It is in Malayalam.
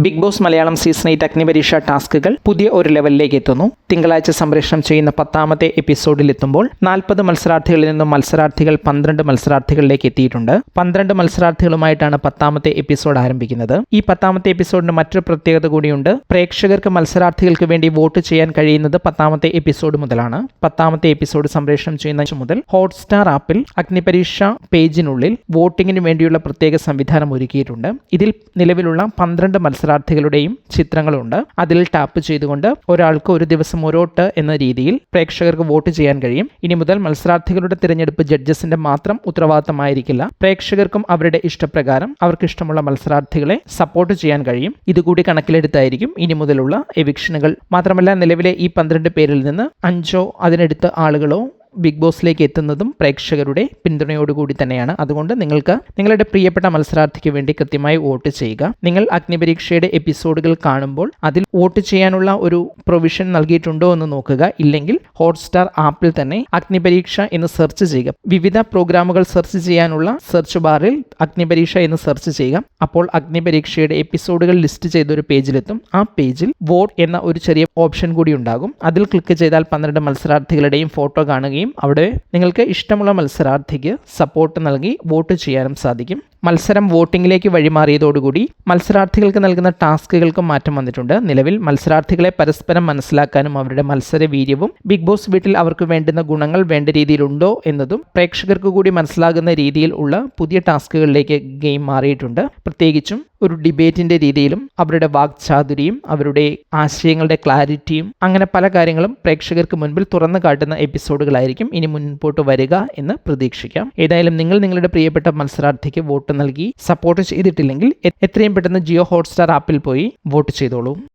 ബിഗ് ബോസ് മലയാളം സീസൺ 8 അഗ്നിപരീക്ഷ ടാസ്കുകൾ പുതിയ ഒരു ലെവലിലേക്ക് എത്തുന്നു. തിങ്കളാഴ്ച സംപ്രേഷണം ചെയ്യുന്ന 10ാമത്തെ എപ്പിസോഡിൽ എത്തുമ്പോൾ 40 മത്സരാർത്ഥികളിൽ നിന്നും മത്സരാർത്ഥികൾ 12 മത്സരാർത്ഥികളിലേക്ക് എത്തിയിട്ടുണ്ട്. 12 മത്സരാർത്ഥികളുമായിട്ടാണ് 10ാമത്തെ എപ്പിസോഡ് ആരംഭിക്കുന്നത്. ഈ 10ാമത്തെ എപ്പിസോഡിന് മറ്റൊരു പ്രത്യേകത കൂടിയുണ്ട്. പ്രേക്ഷകർക്ക് മത്സരാർത്ഥികൾക്ക് വേണ്ടി വോട്ട് ചെയ്യാൻ കഴിയുന്നത് 10ാമത്തെ എപ്പിസോഡ് മുതലാണ്. 10ാമത്തെ എപ്പിസോഡ് സംപ്രേഷണം ചെയ്യുന്ന മുതൽ ഹോട്ട്സ്റ്റാർ ആപ്പിൽ അഗ്നിപരീക്ഷ പേജിനുള്ളിൽ വോട്ടിങ്ങിന് വേണ്ടിയുള്ള പ്രത്യേക സംവിധാനം ഒരുക്കിയിട്ടുണ്ട്. ഇതിൽ നിലവിലുള്ള 12 മത്സരാർത്ഥികളുടെയും ചിത്രങ്ങളുണ്ട്. അതിൽ ടാപ്പ് ചെയ്തുകൊണ്ട് ഒരാൾക്ക് ഒരു ദിവസം വോട്ട് എന്ന രീതിയിൽ പ്രേക്ഷകർക്ക് വോട്ട് ചെയ്യാൻ കഴിയും. ഇനി മുതൽ മത്സരാർത്ഥികളുടെ തിരഞ്ഞെടുപ്പ് ജഡ്ജസിന്റെ മാത്രം ഉത്തരവാദിത്തമായിരിക്കില്ല. പ്രേക്ഷകർക്കും അവരുടെ ഇഷ്ടപ്രകാരം അവർക്ക് ഇഷ്ടമുള്ള മത്സരാർത്ഥികളെ സപ്പോർട്ട് ചെയ്യാൻ കഴിയും. ഇതുകൂടി കണക്കിലെടുത്തായിരിക്കും ഇനി മുതലുള്ള എവിക്ഷനുകൾ. മാത്രമല്ല, നിലവിലെ ഈ 12 പേരിൽ നിന്ന് 5 അതിനടുത്ത് ആളുകളോ ബിഗ് ബോസിലേക്ക് എത്തുന്നതും പ്രേക്ഷകരുടെ പിന്തുണയോടുകൂടി തന്നെയാണ്. അതുകൊണ്ട് നിങ്ങൾക്ക് നിങ്ങളുടെ പ്രിയപ്പെട്ട മത്സരാർത്ഥിക്ക് വേണ്ടി കൃത്യമായി വോട്ട് ചെയ്യുക. നിങ്ങൾ അഗ്നിപരീക്ഷയുടെ എപ്പിസോഡുകൾ കാണുമ്പോൾ അതിൽ വോട്ട് ചെയ്യാനുള്ള ഒരു പ്രൊവിഷൻ നൽകിയിട്ടുണ്ടോ എന്ന് നോക്കുക. ഇല്ലെങ്കിൽ ഹോട്ട്സ്റ്റാർ ആപ്പിൽ തന്നെ അഗ്നിപരീക്ഷ എന്ന് സെർച്ച് ചെയ്യുക. വിവിധ പ്രോഗ്രാമുകൾ സെർച്ച് ചെയ്യാനുള്ള സെർച്ച് ബാറിൽ അഗ്നിപരീക്ഷ എന്ന് സെർച്ച് ചെയ്യുക. അപ്പോൾ അഗ്നിപരീക്ഷയുടെ എപ്പിസോഡുകൾ ലിസ്റ്റ് ചെയ്തൊരു പേജിലെത്തും. ആ പേജിൽ വോട്ട് എന്ന ഒരു ചെറിയ ഓപ്ഷൻ കൂടി ഉണ്ടാകും. അതിൽ ക്ലിക്ക് ചെയ്താൽ 12 മത്സരാർത്ഥികളുടെയും ഫോട്ടോ കാണുകയും അവിടെ നിങ്ങൾക്ക് ഇഷ്ടമുള്ള മത്സരാർത്ഥിക്ക് സപ്പോർട്ട് നൽകി വോട്ട് ചെയ്യാനും സാധിക്കും. മത്സരം വോട്ടിംഗിലേക്ക് വഴിമാറിയതോടുകൂടി മത്സരാർത്ഥികൾക്ക് നൽകുന്ന ടാസ്കുകൾക്കും മാറ്റം വന്നിട്ടുണ്ട്. നിലവിൽ മത്സരാർത്ഥികളെ പരസ്പരം മനസ്സിലാക്കാനും അവരുടെ മത്സര വീര്യവും ബിഗ് ബോസ് വീട്ടിൽ അവർക്ക് വേണ്ടുന്ന ഗുണങ്ങൾ വേണ്ട രീതിയിലുണ്ടോ എന്നതും പ്രേക്ഷകർക്ക് കൂടി മനസ്സിലാകുന്ന രീതിയിൽ ഉള്ള പുതിയ ടാസ്കുകളിലേക്ക് ഗെയിം മാറിയിട്ടുണ്ട്. പ്രത്യേകിച്ചും ഒരു ഡിബേറ്റിന്റെ രീതിയിലും അവരുടെ വാക്ചാതുരിയും അവരുടെ ആശയങ്ങളുടെ ക്ലാരിറ്റിയും അങ്ങനെ പല കാര്യങ്ങളും പ്രേക്ഷകർക്ക് മുൻപിൽ തുറന്നു കാട്ടുന്ന എപ്പിസോഡുകളായിരിക്കും ഇനി മുൻപോട്ട് വരിക എന്ന് പ്രതീക്ഷിക്കാം. ഏതായാലും നിങ്ങൾ നിങ്ങളുടെ പ്രിയപ്പെട്ട മത്സരാർത്ഥിക്ക് വോട്ട് നൽകി സപ്പോർട്ട് ചെയ്തിട്ടില്ലെങ്കിൽ എത്രയും പെട്ടെന്ന് ജിയോ ഹോട്ട്സ്റ്റാർ ആപ്പിൽ പോയി വോട്ട് ചെയ്തോളൂ.